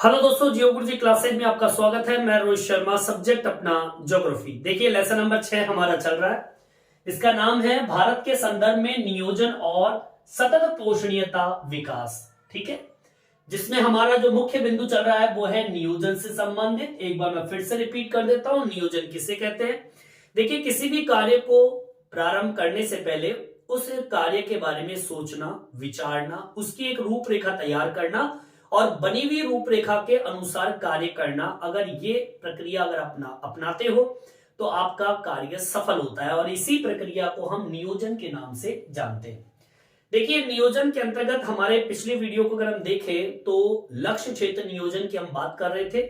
Hello दोस्तों, जियो गुरुजी classes में आपका स्वागत है। मैं रोहित शर्मा, सब्जेक्ट अपना ज्योग्राफी। देखिए लेसन नंबर 6 हमारा चल रहा है। इसका नाम है भारत के संदर्भ में नियोजन और सतत पोषणीयता विकास। ठीक है, जिसमें हमारा जो मुख्य बिंदु चल रहा है वो है नियोजन से संबंधित। एक बार मैं फिर से रिपीट कर देता हूं, नियोजन किसे कहते हैं। देखिए, किसी भी कार्य को प्रारंभ करने से पहले उस कार्य के बारे में सोचना, विचारना, उसकी एक रूपरेखा तैयार करना और बनी हुई रूपरेखा के अनुसार कार्य करना। अगर ये प्रक्रिया अगर अपनाते हो तो आपका कार्य सफल होता है और इसी प्रक्रिया को हम नियोजन के नाम से जानते हैं। देखिए, नियोजन के अंतर्गत हमारे पिछले वीडियो को अगर हम देखें तो लक्ष्य क्षेत्र नियोजन की हम बात कर रहे थे।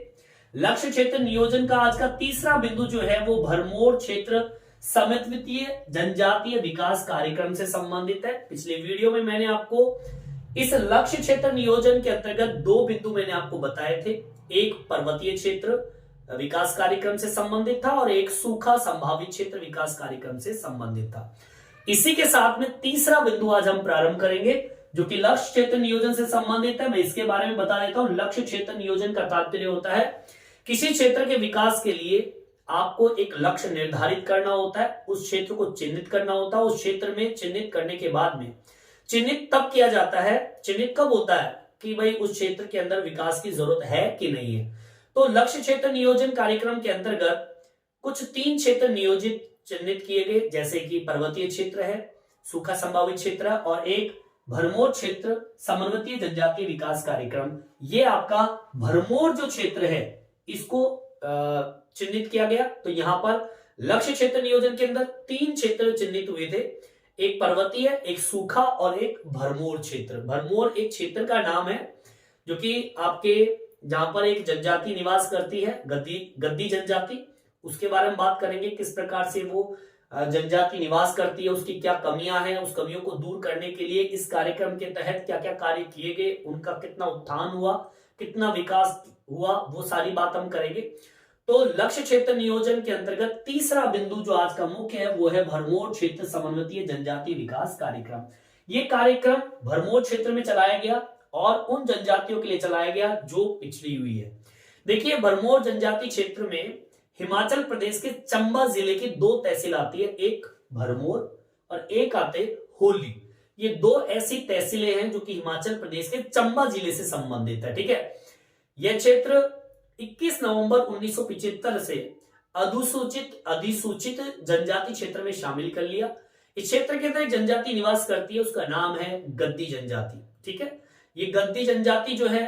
लक्ष्य क्षेत्र नियोजन का आज का तीसरा बिंदु जो है वो भरमौर क्षेत्र समद्वितीय जनजातीय विकास कार्यक्रम से संबंधित है। पिछले वीडियो में मैंने आपको इस लक्ष्य क्षेत्र नियोजन के अंतर्गत दो बिंदु मैंने आपको बताए थे। एक पर्वतीय क्षेत्र विकास कार्यक्रम से संबंधित था और एक सूखा संभावित क्षेत्र विकास कार्यक्रम से संबंधित था। इसी के साथ में तीसरा बिंदु आज हम प्रारंभ करेंगे जो कि लक्ष्य क्षेत्र नियोजन से संबंधित है। मैं इसके बारे में बता देता हूं। लक्ष्य क्षेत्र नियोजन का तात्पर्य होता है किसी क्षेत्र के विकास के लिए आपको एक लक्ष्य निर्धारित करना होता है, उस क्षेत्र को चिन्हित करना होता है। उस क्षेत्र में चिन्हित करने के बाद में चिन्हित तब किया जाता है, चिन्हित कब होता है कि भाई उस क्षेत्र के अंदर विकास की जरूरत है कि नहीं है। तो लक्ष्य क्षेत्र नियोजन कार्यक्रम के अंतर्गत कुछ 3 क्षेत्र नियोजित चिन्हित किए गए, जैसे कि पर्वतीय क्षेत्र है, सूखा संभावित क्षेत्र है और एक भरमौर क्षेत्र समन्वितीय जनजातीय विकास कार्यक्रम। ये आपका भरमौर जो क्षेत्र है इसको चिन्हित किया गया। तो यहां पर लक्ष्य क्षेत्र नियोजन के अंदर 3 क्षेत्र चिन्हित हुए थे, एक पर्वतीय, एक सूखा और एक भरमौर क्षेत्र। भरमौर एक क्षेत्र का नाम है जो कि आपके जहां पर एक जनजाति निवास करती है, गद्दी जनजाति। उसके बारे में बात करेंगे, किस प्रकार से वो जनजाति निवास करती है, उसकी क्या कमियां हैं, उस कमियों को दूर करने के लिए इस कार्यक्रम के तहत क्या क्या कार्य किए गए, उनका कितना उत्थान हुआ, कितना विकास हुआ, वो सारी बात हम करेंगे। तो लक्ष्य क्षेत्र नियोजन के अंतर्गत तीसरा बिंदु जो आज का मुख्य है वो है भरमौर क्षेत्र समन्वितीय जनजातीय विकास कार्यक्रम। ये कार्यक्रम भरमौर क्षेत्र में चलाया गया और उन जनजातियों के लिए चलाया गया जो पिछड़ी हुई है। देखिए, भरमौर जनजाति क्षेत्र में हिमाचल प्रदेश के चंबा जिले की 2 तहसील आती है, एक भरमौर और एक आते होली। ये 2 ऐसी तहसीलें हैं जो कि हिमाचल प्रदेश के चंबा जिले से संबंधित है। ठीक है, यह क्षेत्र 21 नवंबर 1975 से अधिसूचित जनजाति क्षेत्र में शामिल कर लिया। इस क्षेत्र के अंदर जनजाति निवास करती है, उसका नाम है गद्दी जनजाति। ठीक है, ये गद्दी जनजाति जो है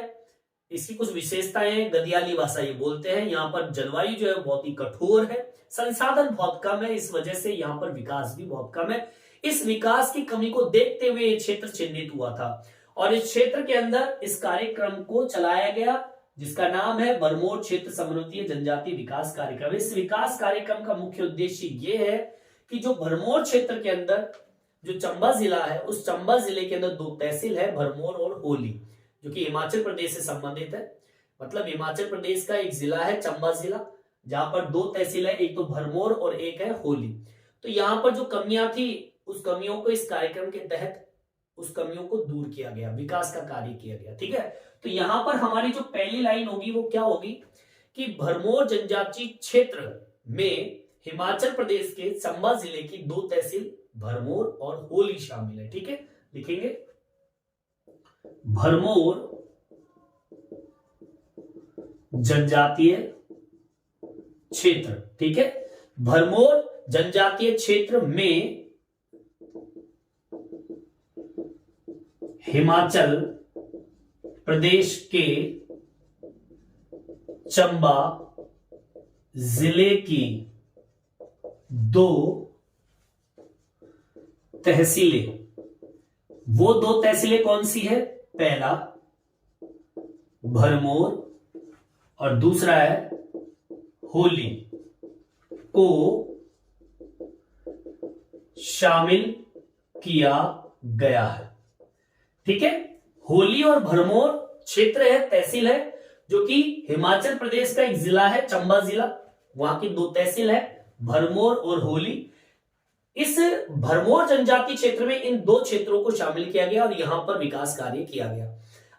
इसकी कुछ विशेषताएं हैं। गदियाली भाषा ये बोलते हैं। यहाँ पर जलवायु जो है बहुत ही कठोर है, संसाधन बहुत कम है, इस वजह से यहाँ पर विकास भी बहुत कम है। इस विकास की कमी को देखते हुए ये क्षेत्र चिन्हित हुआ था और इस क्षेत्र के अंदर इस कार्यक्रम को चलाया गया जिसका नाम है भरमौर क्षेत्र समन्वितीय जनजातीय विकास कार्यक्रम। इस विकास कार्यक्रम का मुख्य उद्देश्य ये है कि जो भरमौर क्षेत्र के अंदर जो चंबा जिला है, उस चंबा जिले के अंदर 2 तहसील है, भरमौर और होली, जो कि हिमाचल प्रदेश से संबंधित है। मतलब हिमाचल प्रदेश का एक जिला है चंबा जिला, जहां पर 2 तहसील है, एक तो भरमौर और एक है होली। तो यहाँ पर जो कमियां थी उस कमियों को इस कार्यक्रम के तहत उस कमियों को दूर किया गया, विकास का कार्य किया गया। ठीक है, तो यहां पर हमारी जो पहली लाइन होगी वो क्या होगी कि भरमौर जनजाति क्षेत्र में हिमाचल प्रदेश के चंबा जिले की 2 तहसील भरमौर और होली शामिल है। ठीक है, लिखेंगे भरमौर जनजातीय क्षेत्र। ठीक है, भरमौर जनजातीय क्षेत्र में हिमाचल प्रदेश के चंबा जिले की 2 तहसीलें। वो 2 तहसीलें कौन सी है? पहला भरमौर और दूसरा है होली को शामिल किया गया है। ठीक है, होली और भरमौर क्षेत्र है, तहसील है, जो कि हिमाचल प्रदेश का एक जिला है चंबा जिला, वहां की 2 तहसील है भरमौर और होली। इस भरमौर जनजाति क्षेत्र में इन 2 क्षेत्रों को शामिल किया गया और यहां पर विकास कार्य किया गया।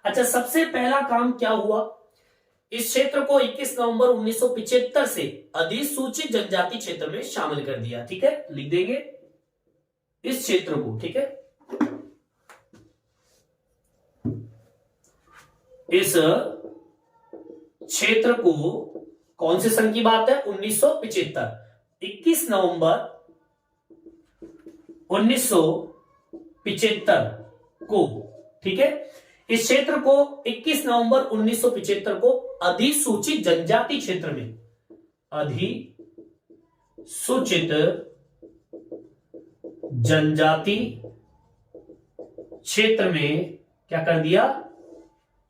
अच्छा, सबसे पहला काम क्या हुआ इस क्षेत्र को 21 नवंबर 1975 से अधिसूचित जनजाति क्षेत्र में शामिल कर दिया। ठीक है, लिख देंगे इस क्षेत्र को। ठीक है, इस क्षेत्र को, कौन से सन की बात है, 1975, 21 नवंबर 1975 को। ठीक है, इस क्षेत्र को 21 नवंबर 1975 को अधिसूचित जनजाति क्षेत्र में, अधिसूचित जनजाति क्षेत्र में क्या कर दिया,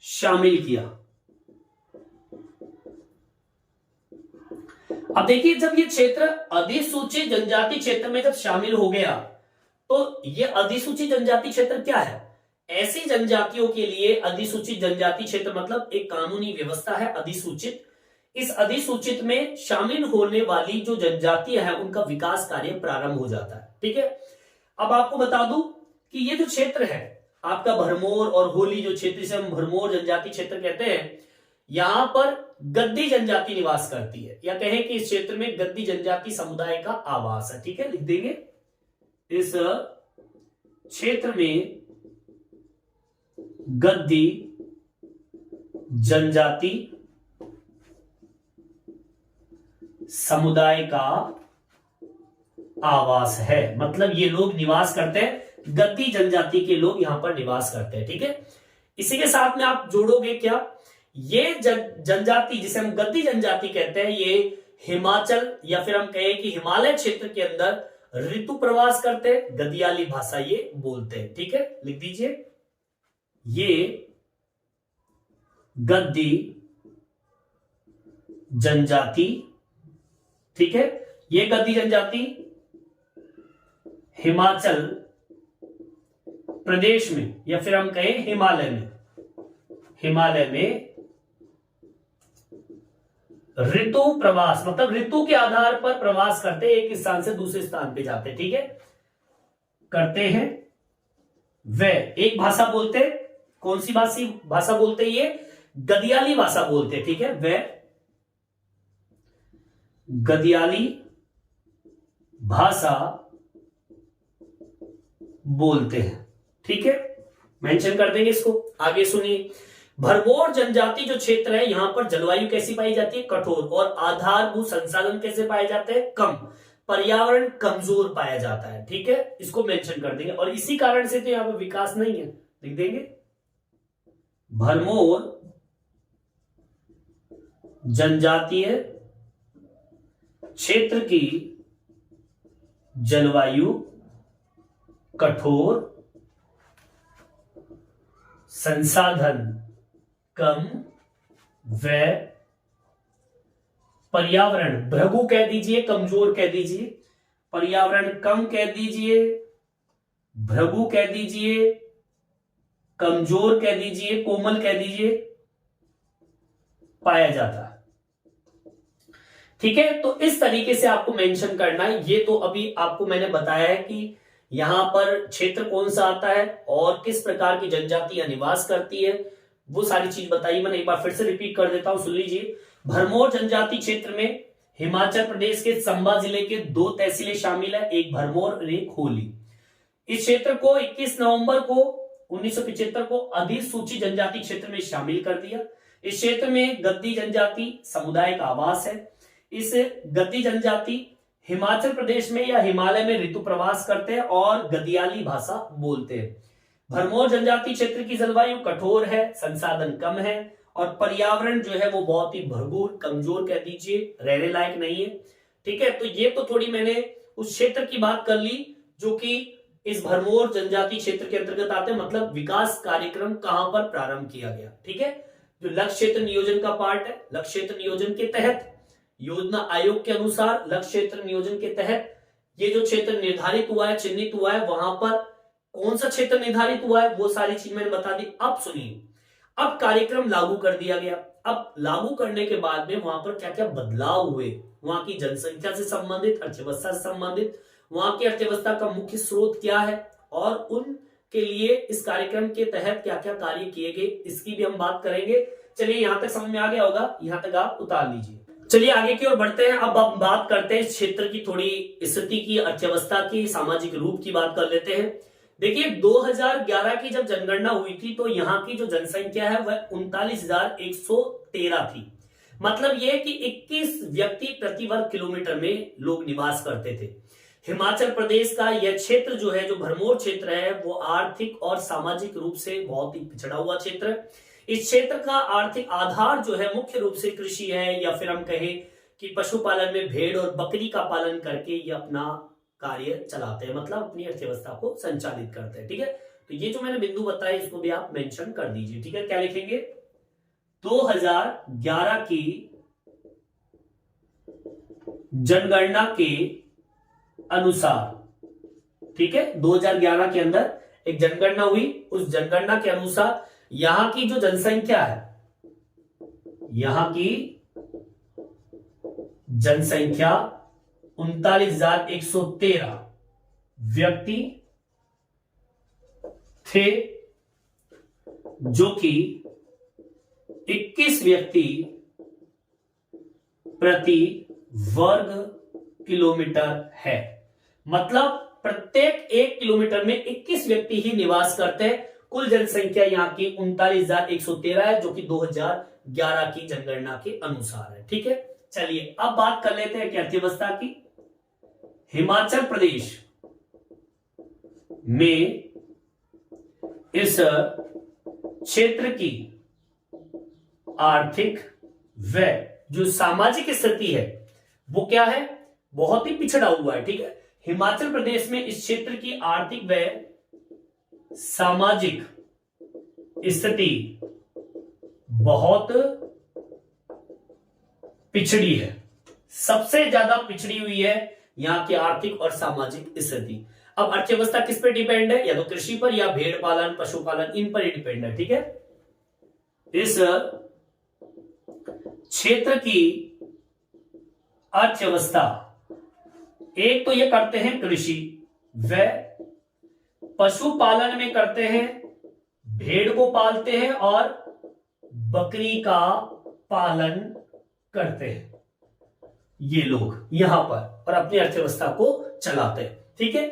शामिल किया। अब देखिए, जब ये क्षेत्र अधिसूचित जनजाति क्षेत्र में जब शामिल हो गया, तो ये अधिसूचित जनजाति क्षेत्र क्या है, ऐसी जनजातियों के लिए अधिसूचित जनजाति क्षेत्र मतलब एक कानूनी व्यवस्था है अधिसूचित। इस अधिसूचित में शामिल होने वाली जो जनजातियां हैं उनका विकास कार्य प्रारंभ हो जाता है। ठीक है, अब आपको बता दूं कि ये जो क्षेत्र है आपका भरमौर और होली, जो क्षेत्र से हम भरमौर जनजाति क्षेत्र कहते हैं, यहां पर गद्दी जनजाति निवास करती है, या कहें कि इस क्षेत्र में गद्दी जनजाति समुदाय का आवास है। ठीक है, लिख देंगे इस क्षेत्र में गद्दी जनजाति समुदाय का आवास है, मतलब ये लोग निवास करते हैं, गद्दी जनजाति के लोग यहां पर निवास करते हैं। ठीक है, इसी के साथ में आप जोड़ोगे क्या, ये जनजाति जिसे हम गद्दी जनजाति कहते हैं, ये हिमाचल या फिर हम कहें कि हिमालय क्षेत्र के अंदर ऋतु प्रवास करते हैं, गदियाली भाषा ये बोलते हैं। ठीक है, लिख दीजिए ये गद्दी जनजाति। ठीक है, ये गद्दी जनजाति हिमाचल प्रदेश में या फिर हम कहें हिमालय में ऋतु प्रवास मतलब ऋतु के आधार पर प्रवास करते, एक स्थान से दूसरे स्थान पे जाते। ठीक है, करते हैं। वे एक भाषा बोलते, कौन सी भाषा बोलते, ये गदियाली भाषा बोलते। ठीक है, वे गदियाली भाषा बोलते हैं। ठीक है, मेंशन कर देंगे इसको। आगे सुनिए, भरमौर जनजाति जो क्षेत्र है, यहां पर जलवायु कैसी पाई जाती है, कठोर, और आधारभूत संसाधन कैसे पाए जाते हैं, कम, पर्यावरण कमजोर पाया जाता है। ठीक है, इसको मेंशन कर देंगे, और इसी कारण से तो यहां पर विकास नहीं है, लिख देंगे भरमौर जनजातीय क्षेत्र की जलवायु कठोर, संसाधन कम व पर्यावरण, भृगु कह दीजिए, कमजोर कह दीजिए, पर्यावरण कम कह दीजिए, भृगु कह दीजिए, कमजोर कह दीजिए, कोमल कह दीजिए, पाया जाता है। ठीक है, तो इस तरीके से आपको मेंशन करना है। ये तो अभी आपको मैंने बताया है कि यहां पर क्षेत्र कौन सा आता है और किस प्रकार की जनजातियां निवास करती है, वो सारी चीज बताई मैंने। एक बार फिर से रिपीट कर देता हूं, सुन लीजिए। भरमौर जनजाति क्षेत्र में हिमाचल प्रदेश के चंबा जिले के 2 तहसीलें शामिल है, एक भरमौर और एक होली। इस क्षेत्र को 21 नवंबर को 1975 को अधिसूचित जनजाति क्षेत्र में शामिल कर दिया। इस क्षेत्र में गद्दी जनजाति समुदाय का आवास है। इस गद्दी जनजाति हिमाचल प्रदेश में या हिमालय में ऋतु प्रवास करते हैं और गदियाली भाषा बोलते हैं। भरमौर जनजाति क्षेत्र की जलवायु कठोर है, संसाधन कम है, और पर्यावरण जो है वो बहुत ही भरपूर, कमजोर कह दीजिए, रहने लायक नहीं है। ठीक है, तो ये तो थोड़ी मैंने उस क्षेत्र की बात कर ली जो कि इस भरमौर जनजाति क्षेत्र के अंतर्गत आते हैं, मतलब विकास कार्यक्रम कहां पर प्रारंभ किया गया। ठीक है, जो लक्ष्य क्षेत्र नियोजन का पार्ट है, लक्ष्य क्षेत्र नियोजन के तहत योजना आयोग के अनुसार लक्ष्य क्षेत्र नियोजन के तहत ये जो क्षेत्र निर्धारित हुआ है, चिन्हित हुआ है, वहां पर कौन सा क्षेत्र निर्धारित हुआ है वो सारी चीज मैंने बता दी। अब सुनिए, अब कार्यक्रम लागू कर दिया गया। अब लागू करने के बाद में वहां पर क्या क्या बदलाव हुए, वहां की जनसंख्या से संबंधित, अर्थव्यवस्था से संबंधित, वहां की अर्थव्यवस्था का मुख्य स्रोत क्या है और उनके लिए इस कार्यक्रम के तहत क्या क्या कार्य किए गए, इसकी भी हम बात करेंगे। चलिए यहां तक समझ में आ गया होगा, यहां तक आप उतार लीजिए। चलिए आगे की ओर बढ़ते हैं। अब हम बात करते हैं इस क्षेत्र की थोड़ी स्थिति की, अर्थव्यवस्था की, सामाजिक रूप की बात कर लेते हैं। देखिए 2011 की जब जनगणना हुई थी तो यहाँ की जो जनसंख्या है वह 39,113 थी। मतलब यह कि 21 व्यक्ति प्रति वर्ग किलोमीटर में लोग निवास करते थे। हिमाचल प्रदेश का यह क्षेत्र जो है, जो भरमौर क्षेत्र है, वो आर्थिक और सामाजिक रूप से बहुत ही पिछड़ा हुआ क्षेत्र है। इस क्षेत्र का आर्थिक आधार जो है मुख्य रूप से कृषि है, या फिर हम कहें कि पशुपालन में भेड़ और बकरी का पालन करके ये अपना कार्य चलाते हैं, मतलब अपनी अर्थव्यवस्था को संचालित करते हैं। ठीक है, तो ये जो मैंने बिंदु बताया इसको भी आप मेंशन कर दीजिए। ठीक है, क्या लिखेंगे? 2011 की जनगणना के अनुसार, ठीक है, 2011 के अंदर एक जनगणना हुई, उस जनगणना के अनुसार यहां की जो जनसंख्या है, यहां की जनसंख्या 39,113 व्यक्ति थे, जो कि 21 व्यक्ति प्रति वर्ग किलोमीटर है। मतलब प्रत्येक 1 किलोमीटर में 21 व्यक्ति ही निवास करते हैं। कुल जनसंख्या यहाँ की 39,113 है, जो कि 2011 की जनगणना के अनुसार है। ठीक है, चलिए अब बात कर लेते हैं कि अर्थव्यवस्था की। हिमाचल प्रदेश में इस क्षेत्र की आर्थिक व जो सामाजिक स्थिति है वो क्या है? बहुत ही पिछड़ा हुआ है। ठीक है, हिमाचल प्रदेश में इस क्षेत्र की आर्थिक व सामाजिक स्थिति बहुत पिछड़ी है, सबसे ज्यादा पिछड़ी हुई है यहां की आर्थिक और सामाजिक स्थिति। अब अर्थव्यवस्था किस पे डिपेंड है? या तो कृषि पर, या भेड़ पालन, पशुपालन, इन पर ही डिपेंड है। ठीक है, इस क्षेत्र की अर्थव्यवस्था, एक तो ये करते हैं कृषि, व पशुपालन में करते हैं, भेड़ को पालते हैं और बकरी का पालन करते हैं ये लोग यहां पर, और अपनी अर्थव्यवस्था को चलाते हैं। ठीक है,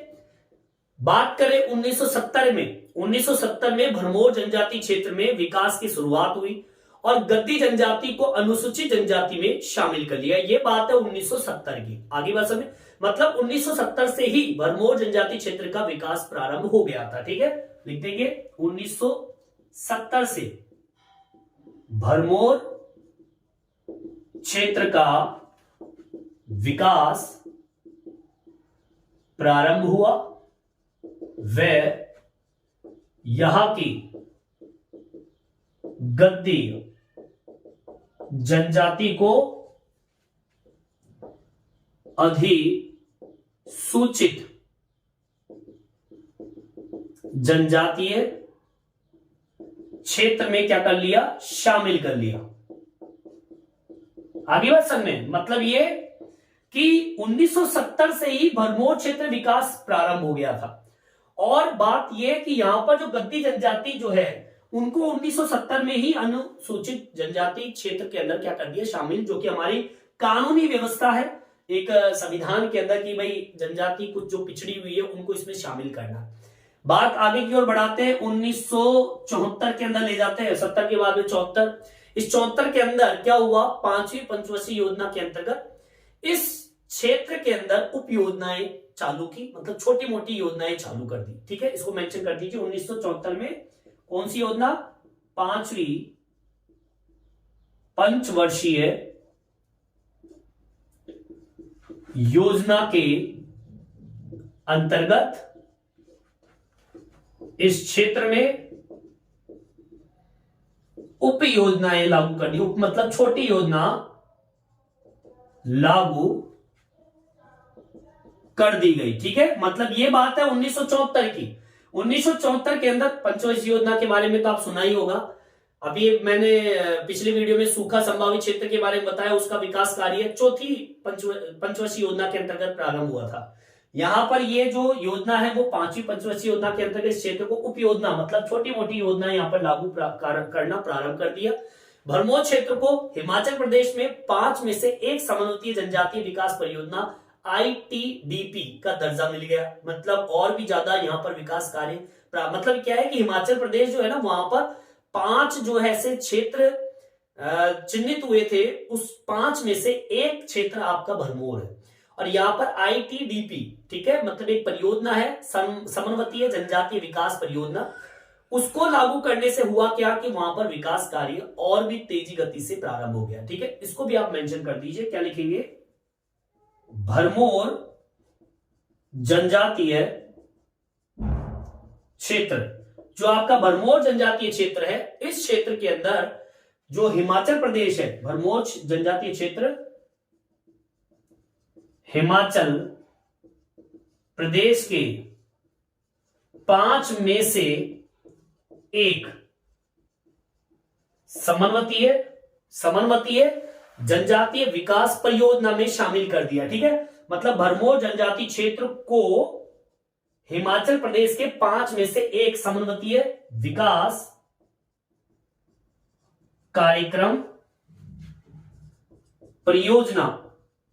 बात करें 1970 में, 1970 में भरमौर जनजाति क्षेत्र में विकास की शुरुआत हुई और गद्दी जनजाति को अनुसूचित जनजाति में शामिल कर लिया। ये बात है 1970 की। आगे बात समझ, मतलब 1970 से ही भरमौर जनजाति क्षेत्र का विकास प्रारंभ हो गया था। ठीक है, लिख देंगे 1970 से भरमौर क्षेत्र का विकास प्रारंभ हुआ व यहां की गद्दी जनजाति को अधिसूचित जनजातीय क्षेत्र में क्या कर लिया? शामिल कर लिया। आगे बात समझ में, मतलब ये कि 1970 से ही भरमौर क्षेत्र विकास प्रारंभ हो गया था। और बात यह कि यहां पर जो गद्दी जनजाति जो है उनको 1970 में ही अनुसूचित जनजाति क्षेत्र के अंदर क्या कर दिया? शामिल, जो कि हमारी कानूनी व्यवस्था है एक संविधान के अंदर कि भाई जनजाति कुछ जो पिछड़ी हुई है उनको इसमें शामिल करना। बात आगे की ओर बढ़ाते हैं, 1974 के अंदर ले जाते हैं, 70 के बाद में 74। इस 74 के अंदर क्या हुआ? 5वीं पंचवर्षीय योजना के अंतर्गत इस क्षेत्र के अंदर उप योजनाएं चालू की, मतलब छोटी मोटी योजनाएं चालू कर दी। ठीक है, इसको मेंशन कर दीजिए। 1974 में कौन सी योजना? 5वीं पंचवर्षीय योजना के अंतर्गत इस क्षेत्र में उप योजनाएं लागू कर दी। उप मतलब छोटी योजना लागू कर दी गई। ठीक है, मतलब ये बात है 1974 की। 1974 के अंदर पंचवर्षीय योजना के बारे में तो आप सुना ही होगा। अभी मैंने पिछले वीडियो में सूखा संभावित क्षेत्र के बारे में बताया, उसका विकास कार्य चौथी पंचवर्षीय योजना के अंतर्गत प्रारंभ हुआ था। यहां पर ये जो योजना है वो 5वीं पंचवर्षीय योजना के अंतर्गत इस क्षेत्र को उप योजना मतलब छोटी मोटी योजना यहां पर लागू करना प्रारंभ कर दिया। भरमौर क्षेत्र को हिमाचल प्रदेश में 5 में से एक समन्वयित जनजातीय विकास परियोजना ITDP का दर्जा मिल गया। मतलब और भी ज्यादा यहाँ पर विकास कार्य, मतलब क्या है कि हिमाचल प्रदेश जो है ना, वहां पर 5 जो है ऐसे क्षेत्र चिन्हित हुए थे, उस 5 में से एक क्षेत्र आपका भरमौर है। और यहाँ पर ITDP, ठीक है, मतलब एक परियोजना है, समन्वयित जनजातीय विकास परियोजना। उसको लागू करने से हुआ क्या कि वहां पर विकास कार्य और भी तेजी गति से प्रारंभ हो गया। ठीक है, इसको भी आप मेंशन कर दीजिए। क्या लिखेंगे? भरमौर जनजातीय क्षेत्र। जो आपका भरमौर जनजातीय क्षेत्र है, इस क्षेत्र के अंदर जो हिमाचल प्रदेश है, भरमौर जनजातीय क्षेत्र हिमाचल प्रदेश के 5 में से एक समन्वयित जनजातीय विकास परियोजना में शामिल कर दिया। ठीक है, मतलब भरमौर जनजातीय क्षेत्र को हिमाचल प्रदेश के 5 में से एक समन्वयित विकास कार्यक्रम परियोजना,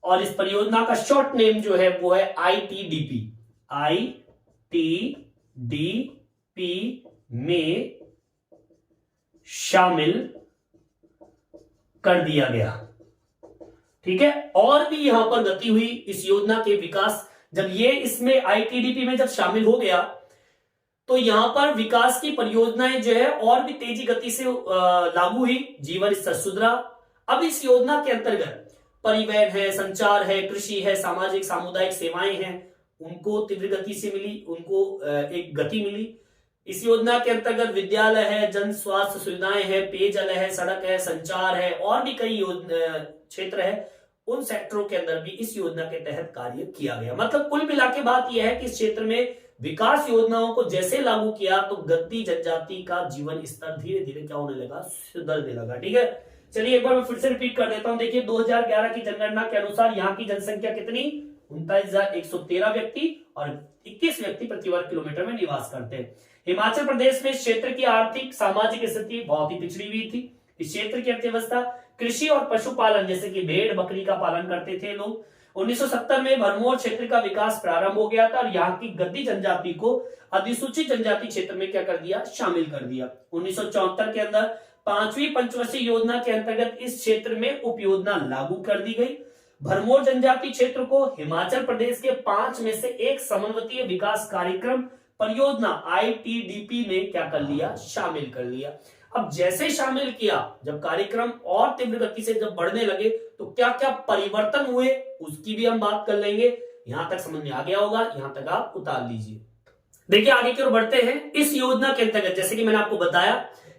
और इस परियोजना का शॉर्ट नेम जो है वो है ITDP। ITDP में शामिल कर दिया गया। ठीक है, और भी यहां पर गति हुई इस योजना के विकास। जब ये इसमें ITDP में जब शामिल हो गया तो यहां पर विकास की परियोजनाएं जो है और भी तेजी गति से लागू हुई, जीवन स्तर सुधरा। अब इस योजना के अंतर्गत परिवहन है, संचार है, कृषि है, सामाजिक सामुदायिक सेवाएं हैं, उनको तीव्र गति से मिली, उनको एक गति मिली। इस योजना के अंतर्गत विद्यालय है, जन स्वास्थ्य सुविधाएं है, पेयजल है, सड़क है, संचार है, और भी कई क्षेत्र है, उन सेक्टरों के अंदर भी इस योजना के तहत कार्य किया गया। मतलब कुल मिला के बात यह है कि इस क्षेत्र में विकास योजनाओं को जैसे लागू किया तो गद्दी जनजाति का जीवन स्तर धीरे धीरे क्या होने लगा? सुधरने लगा। ठीक है, चलिए एक बार मैं फिर से रिपीट कर देता हूं। देखिए 2011 की जनगणना के अनुसार यहाँ की जनसंख्या कितनी? 39,113 व्यक्ति और 21 व्यक्ति प्रति वर्ग किलोमीटर में निवास करते हैं। हिमाचल प्रदेश में इस क्षेत्र की आर्थिक सामाजिक स्थिति बहुत ही पिछड़ी हुई थी। इस क्षेत्र की अर्थव्यवस्था कृषि और पशुपालन, जैसे कि भेड़ बकरी का पालन करते थे लोग। 1970 में भरमौर क्षेत्र का विकास प्रारंभ हो गया था और यहाँ की गद्दी जनजाति को अधिसूचित जनजाति क्षेत्र में क्या कर दिया? शामिल कर दिया। 1974 के अंदर 5वीं पंचवर्षीय योजना के अंतर्गत इस क्षेत्र में उपयोजना लागू कर दी गई। भरमौर जनजाति क्षेत्र को हिमाचल प्रदेश के 5 में से एक समन्वयित विकास कार्यक्रम परियोजना ITDP में क्या कर लिया? शामिल कर लिया। अब जैसे शामिल किया, जब कार्यक्रम और तीव्र गति से जब बढ़ने लगे तो क्या क्या परिवर्तन हुए उसकी भी हम बात कर लेंगे। यहां तक समझ में आ गया होगा, यहां तक आप उतार लीजिए। देखिए आगे की ओर बढ़ते हैं। इस योजना के अंतर्गत, जैसे कि मैंने आपको बताया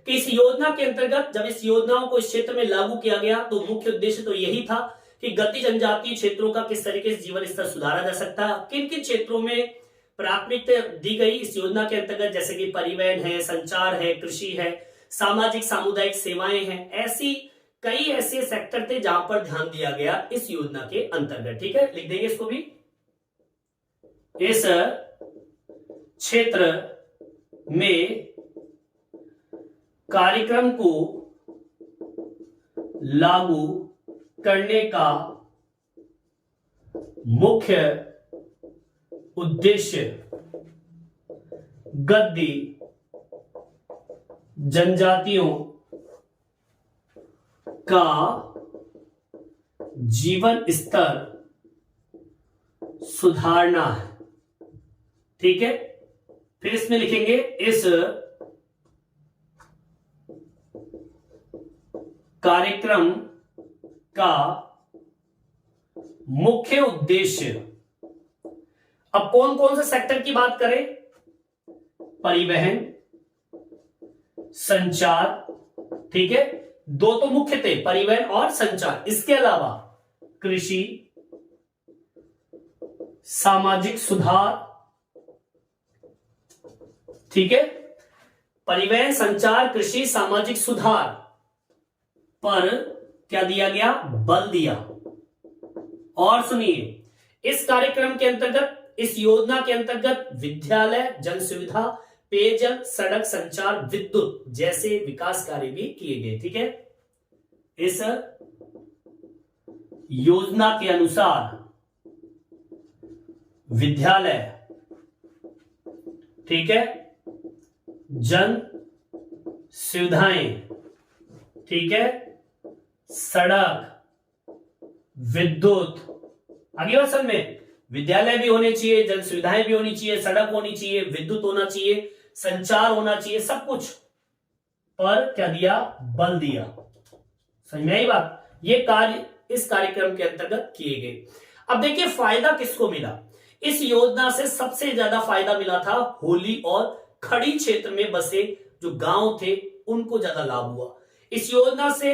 कि इस योजना के अंतर्गत जब इस योजनाओं को इस क्षेत्र में लागू किया गया तो मुख्य उद्देश्य तो यही था कि गद्दी जनजातीय क्षेत्रों का किस तरीके से जीवन स्तर सुधारा जा सकता है। किन किन क्षेत्रों में प्राथमिकता दी गई इस योजना के अंतर्गत, जैसे कि परिवहन है, संचार है, कृषि है, सामाजिक सामुदायिक सेवाएं हैं, ऐसी कई ऐसे सेक्टर थे जहां पर ध्यान दिया गया इस योजना के अंतर्गत। ठीक है, लिख देंगे इसको भी। इस क्षेत्र में कार्यक्रम को लागू करने का मुख्य उद्देश्य गद्दी जनजातियों का जीवन स्तर सुधारना है। ठीक है, फिर इसमें लिखेंगे इस कार्यक्रम का मुख्य उद्देश्य। अब कौन कौन से सेक्टर की बात करें? परिवहन, संचार, ठीक है, दो तो मुख्य थे, परिवहन और संचार। इसके अलावा कृषि, सामाजिक सुधार, ठीक है, परिवहन, संचार, कृषि, सामाजिक सुधार पर क्या दिया गया? बल दिया। और सुनिए, इस कार्यक्रम के अंतर्गत, इस योजना के अंतर्गत विद्यालय, जन सुविधा, पेयजल, सड़क, संचार, विद्युत जैसे विकास कार्य भी किए गए। ठीक है, इस योजना के अनुसार विद्यालय, ठीक है, जन सुविधाएं, ठीक है, सड़क, विद्युत, आगे बात समझ में, विद्यालय भी होने चाहिए, जन सुविधाएं भी होनी चाहिए, सड़क होनी चाहिए, विद्युत होना चाहिए, संचार होना चाहिए, सब कुछ पर क्या दिया, बल दिया। समझ में आई बात। ये कार्य इस कार्यक्रम के अंतर्गत किए गए। अब देखिए फायदा किसको मिला। इस योजना से सबसे ज्यादा फायदा मिला था होली और खड़ी क्षेत्र में बसे जो गांव थे उनको ज्यादा लाभ हुआ। इस योजना से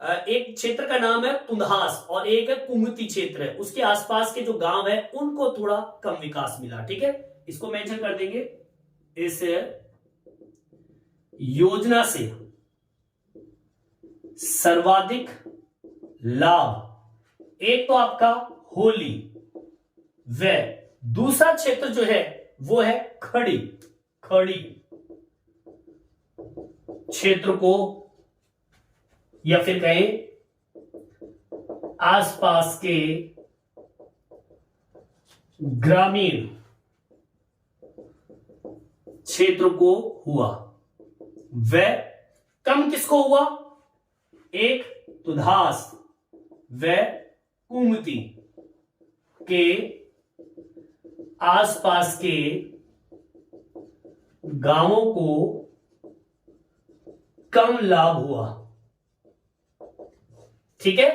एक क्षेत्र का नाम है तुंधास और एक है कुमती क्षेत्र है, उसके आसपास के जो गांव है उनको थोड़ा कम विकास मिला। ठीक है, इसको मेंशन कर देंगे। इस योजना से सर्वाधिक लाभ एक तो आपका होली, व दूसरा क्षेत्र जो है वो है खड़ी क्षेत्र को, या फिर कहें आसपास के ग्रामीण क्षेत्र को हुआ। वह कम किसको हुआ, एक तुधास व कुमती के आसपास के गांवों को कम लाभ हुआ। ठीक है,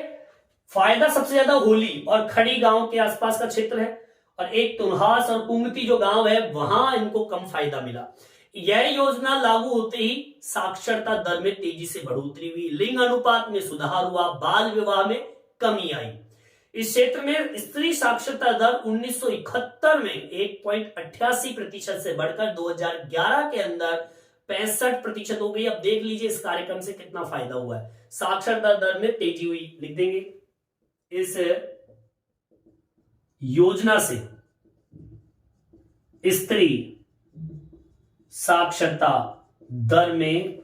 फायदा सबसे ज्यादा होली और खड़ी गांव के आसपास का क्षेत्र है, और एक तुन्हास और कुंगती जो गांव है वहां इनको कम फायदा मिला। यह योजना लागू होते ही साक्षरता दर में तेजी से बढ़ोतरी हुई, लिंग अनुपात में सुधार हुआ, बाल विवाह में कमी आई। इस क्षेत्र में स्त्री साक्षरता दर 1971 में 1.88% से बढ़कर 2011 के अंदर 65% हो गई। अब देख लीजिए इस कार्यक्रम से कितना फायदा हुआ है, साक्षरता दर में तेजी हुई। लिख देंगे इस योजना से स्त्री साक्षरता दर में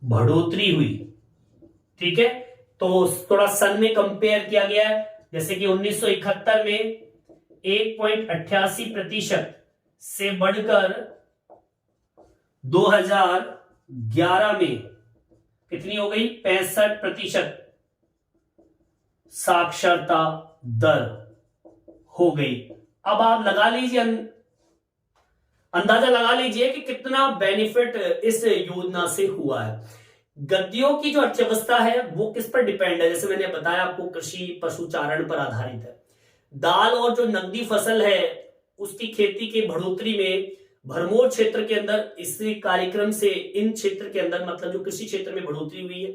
बढ़ोतरी हुई। ठीक है, तो थोड़ा सन में कंपेयर किया गया है, जैसे कि 1971 में 1.88% से बढ़कर 2011 में कितनी हो गई, 65% साक्षरता दर हो गई। अब आप लगा लीजिए, अंदाजा लगा लीजिए कि कितना बेनिफिट इस योजना से हुआ है। गद्दियों की जो अर्थव्यवस्था है वो किस पर डिपेंड है, जैसे मैंने बताया आपको, कृषि पशुचारण पर आधारित है। दाल और जो नकदी फसल है उसकी खेती की बढ़ोतरी में भरमौर क्षेत्र के अंदर इस कार्यक्रम से इन क्षेत्र के अंदर मतलब जो कृषि क्षेत्र में बढ़ोतरी हुई है।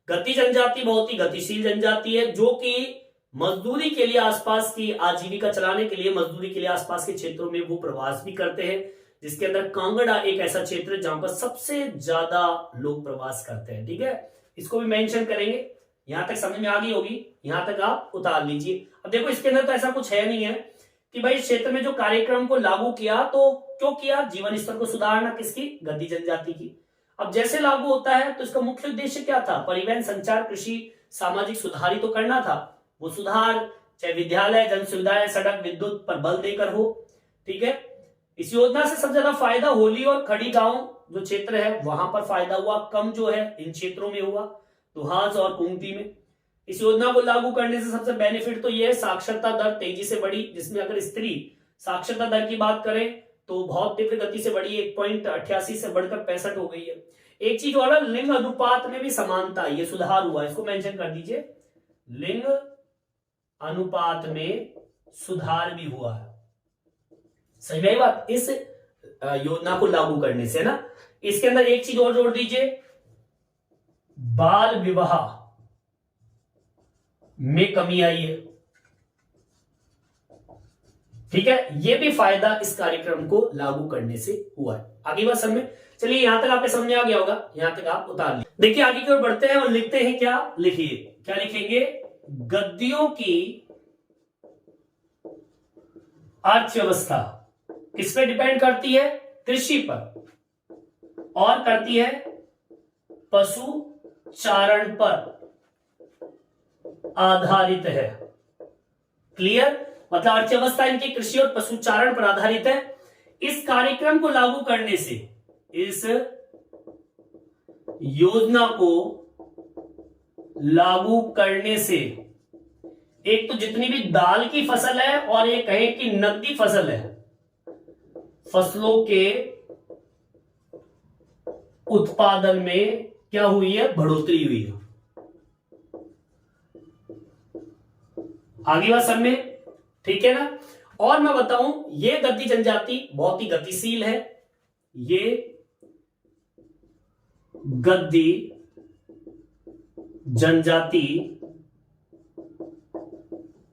गति जनजाति बहुत ही गतिशील जनजाति है जो कि मजदूरी के लिए आसपास की आजीविका चलाने के लिए मजदूरी के लिए आसपास के क्षेत्रों में वो प्रवास भी करते हैं, जिसके अंदर कांगड़ा एक ऐसा क्षेत्र है जहां पर सबसे ज्यादा लोग प्रवास करते हैं। ठीक है, इसको भी मेंशन करेंगे। यहां तक समझ में आ गई होगी, यहां तक आप उतार लीजिए। अब देखो इसके अंदर तो ऐसा कुछ है नहीं है कि भाई इस क्षेत्र में जो कार्यक्रम को लागू किया तो क्यों किया, जीवन स्तर को सुधारना, किसकी, गद्दी जनजाति की। अब जैसे लागू होता है तो इसका मुख्य उद्देश्य क्या था, परिवहन, संचार, कृषि, सामाजिक सुधार ही तो करना था। वो सुधार चाहे विद्यालय, जन सुविधाएं, सड़क, विद्युत पर बल देकर हो। ठीक है, इस योजना से सबसे ज्यादा फायदा होली और खड़ी गांव जो क्षेत्र है वहां पर फायदा हुआ, कम जो है इन क्षेत्रों में हुआ, दुहास और कुंती में। इस योजना को लागू करने से सबसे बेनिफिट तो यह है, साक्षरता दर तेजी से बढ़ी, जिसमें अगर स्त्री साक्षरता दर की बात करें तो बहुत तीव्र गति से बढ़ी, 1.88 से बढ़कर 65 हो गई है। एक चीज और, लिंग अनुपात में भी समानता, ये सुधार हुआ, इसको मेंशन कर दीजिए, लिंग अनुपात में सुधार भी हुआ है। सही में बात, इस योजना को लागू करने से ना। इसके अंदर एक चीज और जोड़ दीजिए, बाल विवाह में कमी आई है। ठीक है, यह भी फायदा इस कार्यक्रम को लागू करने से हुआ है। आगे बात समझ में, चलिए यहां तक आपके समझ में आ गया होगा, यहां तक आप उतार लीजिए। देखिए आगे की ओर बढ़ते हैं और लिखते हैं क्या, लिखिए क्या लिखेंगे, गद्दियों की अर्थव्यवस्था किस पे डिपेंड करती है, कृषि पर, और करती है पशु चारण पर आधारित है। क्लियर? मतलब अर्थव्यवस्था इनकी कृषि और पशुचारण पर आधारित है। इस कार्यक्रम को लागू करने से, इस योजना को लागू करने से एक तो जितनी भी दाल की फसल है और ये कहें कि नकदी फसल है, फसलों के उत्पादन में क्या हुई है? बढ़ोतरी हुई है। आगे बात सब में ठीक है ना? और मैं बताऊं, ये गद्दी जनजाति बहुत ही गतिशील है। ये गद्दी जनजाति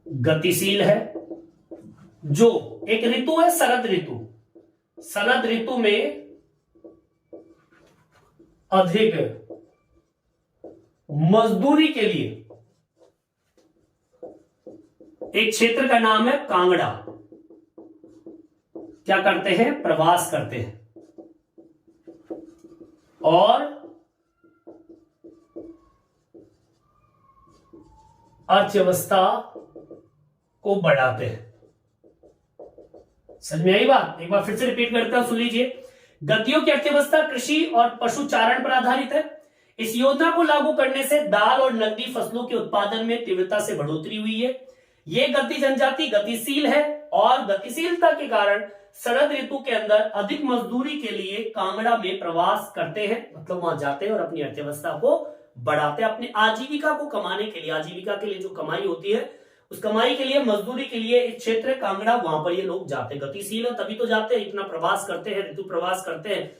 गतिशील है। जो एक ऋतु है शरद ऋतु, शरद ऋतु में अधिक मजदूरी के लिए एक क्षेत्र का नाम है कांगड़ा, क्या करते हैं? प्रवास करते हैं और अर्थव्यवस्था को बढ़ाते हैं। समझ में आई बात? एक बार फिर से रिपीट करता हूं, सुन लीजिए। गद्दियों की अर्थव्यवस्था कृषि और पशुचारण पर आधारित है। इस योजना को लागू करने से दाल और नकदी फसलों के उत्पादन में तीव्रता से बढ़ोतरी हुई है। ये गद्दी जनजाति गतिशील है और गतिशीलता के कारण शरद ऋतु के अंदर अधिक मजदूरी के लिए कांगड़ा में प्रवास करते हैं, मतलब वहां जाते हैं और अपनी अर्थव्यवस्था को बढ़ाते हैं, अपनी आजीविका को कमाने के लिए। आजीविका के लिए जो कमाई होती है, उस कमाई के लिए, मजदूरी के लिए एक क्षेत्र कांगड़ा, वहां पर ये लोग जाते हैं। गतिशील है तभी तो जाते हैं, इतना प्रवास करते हैं, ऋतु प्रवास करते हैं,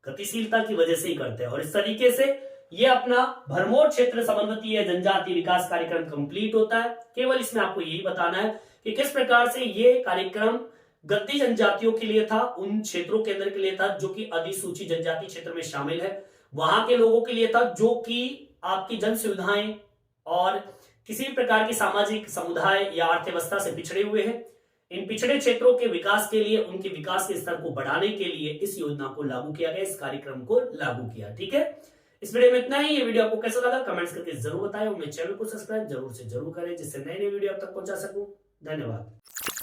गतिशीलता की वजह से ही करते हैं। और इस तरीके से ये अपना भरमौर क्षेत्र समन्वयीय जनजाति विकास कार्यक्रम कंप्लीट होता है। केवल इसमें आपको यही बताना है कि किस प्रकार से ये कार्यक्रम गद्दी जनजातियों के लिए था, उन क्षेत्रों के अंदर के लिए था जो कि अधिसूचित जनजाति क्षेत्र में शामिल है, वहां के लोगों के लिए था जो कि आपकी जन सुविधाएं और किसी भी प्रकार की सामाजिक समुदाय या अर्थव्यवस्था से पिछड़े हुए हैं। इन पिछड़े क्षेत्रों के विकास के लिए, उनके विकास के स्तर को बढ़ाने के लिए इस योजना को लागू किया गया, इस कार्यक्रम को लागू किया। ठीक है, इस वीडियो में इतना ही। ये वीडियो आपको कैसा लगा कमेंट्स करके जरूर बताएं और मेरे चैनल को सब्सक्राइब जरूर से जरूर करें, जिससे नए नए वीडियो आप तक पहुंचा सकूं। धन्यवाद।